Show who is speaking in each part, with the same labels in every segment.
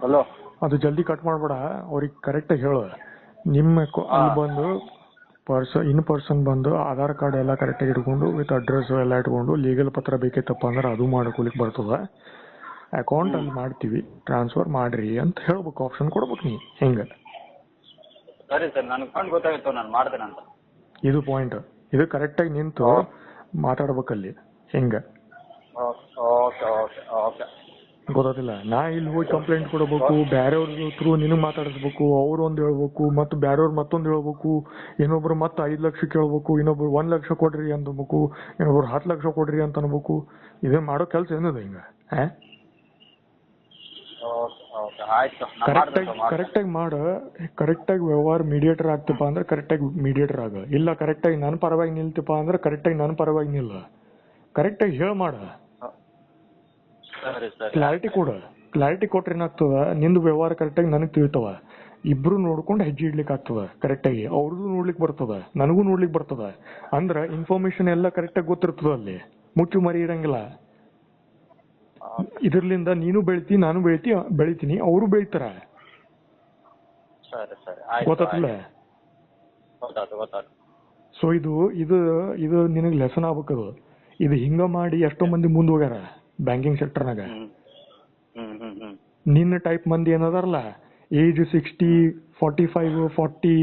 Speaker 1: Hello.
Speaker 2: ಅದು ಜಲ್ದಿ cut ಮಾಡ್ಬೇಡ, ಅವ್ರಿಗೆ ಕರೆಕ್ಟಾಗಿ ಹೇಳು. ನಿಮ್ಮ ಅಲ್ಲಿ ಬಂದು ಇನ್ ಪರ್ಸನ್ ಬಂದು ಆಧಾರ್ ಕಾರ್ಡ್ ಎಲ್ಲ ಕರೆಕ್ಟಾಗಿ ಇಟ್ಕೊಂಡು ವಿತ್ ಅಡ್ರೆಸ್ ಎಲ್ಲ ಇಟ್ಕೊಂಡು ಲೀಗಲ್ ಪತ್ರ ಬೇಕೈತಪ್ಪ ಅಂದ್ರೆ ಅದು ಮಾಡ್ಕೊಲಿಕ್ಕೆ ಬರ್ತದ. ಅಕೌಂಟ್ ಅಲ್ಲಿ ಮಾಡ್ತೀವಿ, ಟ್ರಾನ್ಸ್ಫರ್ ಮಾಡ್ರಿ ಅಂತ ಹೇಳ್ಬೇಕು, ಆಪ್ಷನ್ ಕೊಡ್ಬೇಕು ನೀ. ಹೆಂಗೆ?
Speaker 1: ಸರಿ ಸರ್, ನನಗೆ ಫಂಡ್ ಗೊತ್ತಾಗಿತ್ತು, ನಾನು ಮಾಡ್ತೇನೆ ಅಂತ. ಇದು
Speaker 2: ಪಾಯಿಂಟ್. ಇದು ಕರೆಕ್ಟಾಗಿ ನಿಂತು ಮಾತಾಡ್ಬೇಕಲ್ಲಿ. ಹೆಂಗೆ?
Speaker 1: Okay okay okay.
Speaker 2: ಗೊತ್ತಾತಿಲ್ಲ. ನಾ ಇಲ್ಲಿ ಹೋಗಿ ಕಂಪ್ಲೇಂಟ್ ಕೊಡಬೇಕು, ಬೇರೆಯವ್ರ ಥ್ರೂ ನಿನಗೆ ಮಾತಾಡಿಸ್ಬೇಕು, ಅವ್ರು ಒಂದು ಹೇಳ್ಬೇಕು, ಮತ್ತು ಬೇರೆಯವ್ರು ಮತ್ತೊಂದು ಹೇಳ್ಬೇಕು, ಇನ್ನೊಬ್ರು ಮತ್ತೆ 5 ಲಕ್ಷ ಕೇಳ್ಬೇಕು, ಇನ್ನೊಬ್ರು 1 ಲಕ್ಷ ಕೊಡ್ರಿ ಅನ್ಬೇಕು, ಇನ್ನೊಬ್ರು 10 ಲಕ್ಷ ಕೊಡ್ರಿ ಅಂತ ಅನ್ಬೇಕು. ಇದೇ ಮಾಡೋ ಕೆಲಸ ಏನದ ಹಿಂಗ? ಕರೆಕ್ಟಾಗಿ ಮಾಡ. ಕರೆಕ್ಟಾಗಿ ವ್ಯವಹಾರ ಮೀಡಿಯೇಟರ್ ಆಗ್ತಪ್ಪ ಅಂದ್ರೆ ಕರೆಕ್ಟಾಗಿ ಮೀಡಿಯೇಟರ್ ಆಗ. ಇಲ್ಲ ಕರೆಕ್ಟಾಗಿ ನನ್ನ ಪರವಾಗಿ ನಿಲ್ತಪ್ಪ ಅಂದ್ರೆ ಕರೆಕ್ಟಾಗಿ ನನ್ನ ಪರವಾಗಿ ನಿಲ್ಲ. ಕರೆಕ್ಟಾಗಿ ಹೇಳ ಮಾಡ. ಕ್ಲಾರಿಟಿ ಕೊಟ್ರೆ ಏನಾಗ್ತದ, ನಿಂದು ವ್ಯವಹಾರ ಕರೆಕ್ಟಾಗಿ ನನಗೆ ತಿಳಿತವ. ಇಬ್ರು ನೋಡ್ಕೊಂಡು ಹೆಜ್ಜೆ ಇಡ್ಲಿಕ್ಕೆ ಆಗ್ತದ. ಕರೆಕ್ಟಾಗಿ ಅವ್ರದ್ದು ನೋಡ್ಲಿಕ್ಕೆ ಬರ್ತದ, ನನಗೂ ನೋಡ್ಲಿಕ್ಕೆ ಬರ್ತದ. ಅಂದ್ರ ಇನ್ಫಾರ್ಮೇಶನ್ ಎಲ್ಲ ಕರೆಕ್ಟಾಗಿ ಗೊತ್ತಿರ್ತದ. ಅಲ್ಲಿ ಮುಚ್ಚು ಮರಿ ಇರಂಗಿಲ್ಲ. ಇದ್ರಲಿಂದ ನೀನು ಬೆಳಿತಿ, ನಾನು ಬೆಳಿತೀನಿ, ಅವರು ಬೆಳಿತಾರ. ಗೊತ್ತಾಗ್ತಿಲ್ಲ? ಸೊ ಇದು ನಿನಗೆ ಲೆಸನ್ ಆಗ್ಬೇಕದು. ಇದು ಹಿಂಗ ಮಾಡಿ ಎಷ್ಟೋ ಮಂದಿ ಮುಂದೆ ಹೋಗ್ಯಾರ ಬ್ಯಾಂಕಿಂಗ್ ಸೆಕ್ಟರ್ನಾಗ. ನಿನ್ನ ಟೈಪ್ ಮಂದಿ ಏನದಾರಲ್ಲ, ಏಜ್ 60, 45, 40,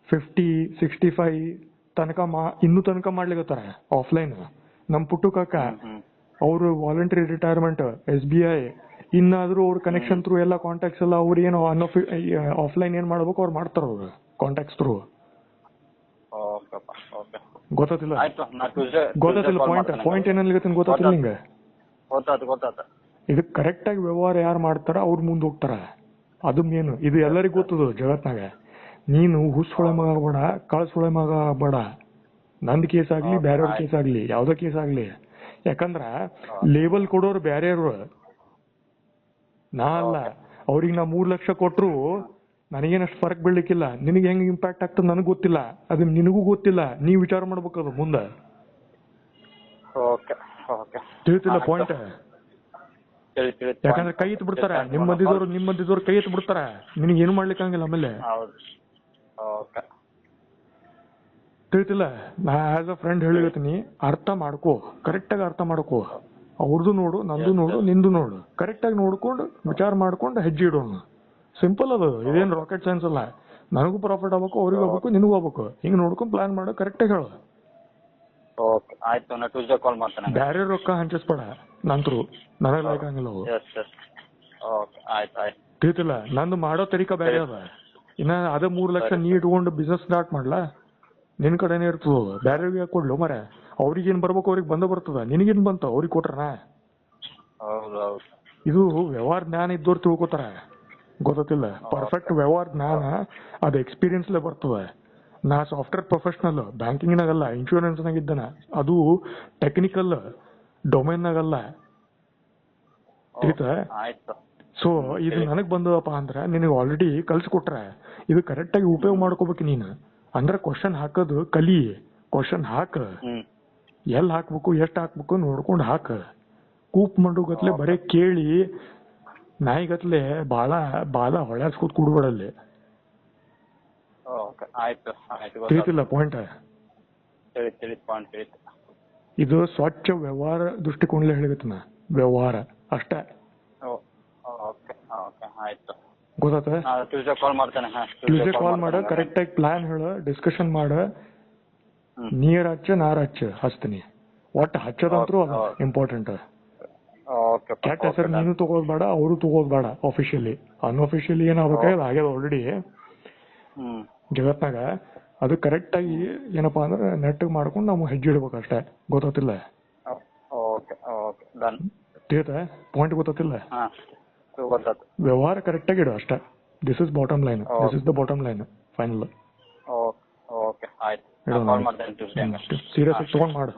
Speaker 2: 50, 65 ತನಕ ಇನ್ನೂ ತನಕ ಮಾಡ್ಲಿಕತ್ತಾರ ಆಫ್ಲೈನ್. ನಮ್ ಪುಟ್ಟು ಕಾಕ ಅವರು ವಾಲಂಟರಿ ರಿಟೈರ್ಮೆಂಟ್ SBI, ಇನ್ನಾದ್ರೂ ಅವ್ರ ಕನೆಕ್ಷನ್ ಥ್ರೂ ಎಲ್ಲ ಕಾಂಟ್ಯಾಕ್ಟ್ಸ್ ಎಲ್ಲ ಅವ್ರು ಏನು ಆಫ್ಲೈನ್ ಏನ್ ಮಾಡ್ಬೇಕು ಅವ್ರು ಮಾಡ್ತಾರ. ಅವ್ರು ಕಾಂಟ್ಯಾಕ್ಟ್ಸ್ ಥ್ರೂ. ಗೊತ್ತಾತಿಲ್ಲ? ಪಾಯಿಂಟ್ ಏನಿಲ್ಲ ಗೊತ್ತಾತಿಲ್ಲ ನಿಂಗೆ? ಇದು ಕರೆಕ್ಟ್ ಆಗಿ ವ್ಯವಹಾರ ಯಾರು ಮಾಡ್ತಾರ ಅವ್ರು ಮುಂದೆ ಹೋಗ್ತಾರ. ಅದು ಮೇನ್. ಇದು ಎಲ್ಲರಿಗೂ ಗೊತ್ತದ ಜಗತ್ನಾಗ. ನೀನು ಹುಸ್ಸೊಳೆ ಮಗ ಆಗ್ಬೇಡ, ಕಳ್ಸೊಳೆ ಮಗ ಆಗ್ಬೇಡ. ನಂದ್ ಕೇಸ್ ಆಗ್ಲಿ, ಬೇರೆಯವ್ರ ಕೇಸ್ ಆಗ್ಲಿ, ಯಾವ್ದೋ ಕೇಸ್ ಆಗ್ಲಿ. ಯಾಕಂದ್ರ ಲೇಬಲ್ ಕೊಡೋರು ಬ್ಯಾರ್ಯಾರು, ನಾ ಅಲ್ಲ. ಅವ್ರಿಗೆ ನಾ 3 ಲಕ್ಷ ಕೊಟ್ರು ನನಗೇನಷ್ಟು ಫರಕ್ ಬೀಳ್ಲಿಕ್ಕಿಲ್ಲ. ನಿನಗೆ ಹೆಂಗ್ ಇಂಪ್ಯಾಕ್ಟ್ ಆಗ್ತದೆ ನನಗ್ ಗೊತ್ತಿಲ್ಲ, ಅದು ನಿನಗೂ ಗೊತ್ತಿಲ್ಲ. ನೀವ್ ವಿಚಾರ ಮಾಡ್ಬೇಕದು ಮುಂದೆ. ತಿಳಿತಿಲ್ಲ ಪಾಯಿಂಟ್? ಯಾಕಂದ್ರೆ ಕೈ ಎತ್ತು ಬಿಡ್ತಾರ ನಿಮ್ಮದಿದವ್ರು ಕೈ ಎತ್ತು ಬಿಡ್ತಾರ. ನಿನಗೆ ಏನು ಮಾಡ್ಲಿಕ್ಕೆ ಆಗಂಗಿಲ್ಲ ಆಮೇಲೆ. ತಿಳಿತಿಲ್ಲ? ನಾ ಆಸ್ ಅ ಫ್ರೆಂಡ್ ಹೇಳಿರ್ತೀನಿ, ಅರ್ಥ ಮಾಡ್ಕೋ, ಕರೆಕ್ಟಾಗಿ ಅರ್ಥ ಮಾಡ್ಕೋ. ಅವ್ರದ್ದು ನೋಡು, ನಂದು ನೋಡು, ನಿಂದು ನೋಡು. ಕರೆಕ್ಟಾಗಿ ನೋಡ್ಕೊಂಡು ವಿಚಾರ ಮಾಡ್ಕೊಂಡು ಹೆಜ್ಜೆ ಇಡೋಣ. ಸಿಂಪಲ್ ಅದು. ಇದೇನು ರಾಕೆಟ್ ಸೈನ್ಸ್ ಅಲ್ಲ. ನನಗೂ ಪ್ರಾಫಿಟ್ ಆಗ್ಬೇಕು, ಅವ್ರಿಗೂ ಆಗ್ಬೇಕು, ನಿನಗೂ ಆಗ್ಬೇಕು. ಹಿಂಗ್ ನೋಡ್ಕೊಂಡು ಪ್ಲಾನ್ ಮಾಡೋ. ಕರೆಕ್ಟಾಗಿ ಹೇಳು. ಬ್ಯಾರೆ ರೊಕ್ಕ ಹಂಚಿಸ್ಬೇಡ ನಂತರು. ನನಗೆ ಲೈಕ್ ಹಂಗಿಲ್ಲ ಅವು. ತಿಳಿತಿಲ್ಲ? ನಂದು ಮಾಡೋ ತರೀಕ ಬೇರೆ ಅದ. ಇನ್ನ ಅದೇ 3 ಲಕ್ಷ ನೀ ಇಟ್ಕೊಂಡು ಬಿಸ್ನೆಸ್ ಸ್ಟಾರ್ಟ್ ಮಾಡ್ಲಾ? ನಿನ್ ಕಡೆನೇ ಇರ್ತದ. ಬ್ಯಾರೆಗೆ ಕೊಡ್ಲು ಮರ. ಅವ್ರಿಗೇನ್ ಬರ್ಬೇಕು ಅವ್ರಿಗೆ ಬರ್ತದ. ನಿನಗೇನ್ ಬಂತ ಅವ್ರಿಗೆ ಕೊಟ್ರನ? ಇದು ವ್ಯವಹಾರ ಜ್ಞಾನ ಇದ್ದವ್ರು ತಿಳ್ಕೊತಾರ. ಗೊತ್ತಿಲ್ಲ? ಪರ್ಫೆಕ್ಟ್ ವ್ಯವಹಾರ ಜ್ಞಾನ ಅದು ಎಕ್ಸ್ಪೀರಿಯನ್ಸ್ಲೇ ಬರ್ತದೆ. ನಾ ಸಾಫ್ಟ್ವೇರ್ ಪ್ರೊಫೆಷನಲ್, ಬ್ಯಾಂಕಿಂಗ್ನಾಗಲ್ಲ, ಇನ್ಶೂರೆನ್ಸ್ನಾಗ ಇದ್ದಾನ. ಅದು ಟೆಕ್ನಿಕಲ್ ಡೊಮೇನ್ನಾಗಲ್ಲ. ತಿಳಿತ? ಸೊ ಇದು ನನಗ್ ಬಂದದಪ್ಪ ಅಂದ್ರೆ ನಿನಗೆ ಆಲ್ರೆಡಿ ಕಲ್ಸ್ಕೊಟ್ರ. ಇದು ಕರೆಕ್ಟಾಗಿ ಉಪಯೋಗ ಮಾಡ್ಕೋಬೇಕು ನೀನು. ಅಂದ್ರೆ ಕ್ವಶನ್ ಹಾಕೋದು ಕಲಿ. ಕ್ವಶನ್ ಹಾಕ, ಎಲ್ಲಿ ಹಾಕ್ಬೇಕು, ಎಷ್ಟು ಹಾಕ್ಬೇಕು ನೋಡ್ಕೊಂಡು ಹಾಕ. ಕೂಪ್ ಮಾಡೋಗತ್ಲೆ ಬರೇ ಕೇಳಿ ನಾಯಿಗತ್ಲೆ ಬಾಳ ಹೊಳ್ಯಾಸ್ಕೊತ್ ಕೂಡ್ಬೇಡಲ್ಲಿ. ತಿಳಿತಿಲ್ಲ ಪಾಯಿಂಟ್? ಇದು ಸ್ವಚ್ಛ ವ್ಯವಹಾರ ದೃಷ್ಟಿಕೋನಲ್ಲೇ ಹೇಳಿಗತ್ತನ. ವ್ಯವಹಾರ ಅಷ್ಟೇ. ಗೊತ್ತಾತ? ಟ್ಯೂಸ್ಡೇ ಕಾಲ್ ಮಾಡ. ಕರೆಕ್ಟಾಗಿ ಪ್ಲಾನ್ ಹೇಳ, ಡಿಸ್ಕಷನ್ ಮಾಡ. ನೀರ್ ಹಚ್ಚ, ನಾರ್ ಹಚ್ಚ, ಹಚ್ತೀನಿ. ಒಟ್ಟು ಹಚ್ಚದಂತ್ರು ಅದ ಇಂಪಾರ್ಟೆಂಟ್. ಕೆಟ್ಟ ಹೆಸರು ನೀನು ತಗೋದ್ ಬೇಡ, ಅವರು ತಗೋದ್ ಬೇಡ. ಆಫಿಷಿಯಲಿ ಅನ್ಅಫಿಷಿಯಲಿ ಏನಾಗ್ಬೇಕಾಗ್ಯದ ಆಗ್ಯದ ಆಲ್ರೆಡಿ ಜಗತ್ನಾಗ. ಅದು ಕರೆಕ್ಟಾಗಿ ಏನಪ್ಪಾ ಅಂದ್ರೆ ನೆಟ್ಟಗ್ ಮಾಡ್ಕೊಂಡು ನಾವು ಹೆಜ್ಜೆ ಇಡ್ಬೇಕಷ್ಟೇ. ಗೊತ್ತಾತಿಲ್ಲ? ತಿಳಿತ? ಪಾಯಿಂಟ್ ಗೊತ್ತಾತಿಲ್ಲ? ವ್ಯವಹಾರ ಕರೆಕ್ಟಾಗಿ ಇಡು ಅಷ್ಟೇ. This is bottom line. This is the bottom line final. Serious ಆಗಿ ತಗೊಂಡ್ ಮಾಡು.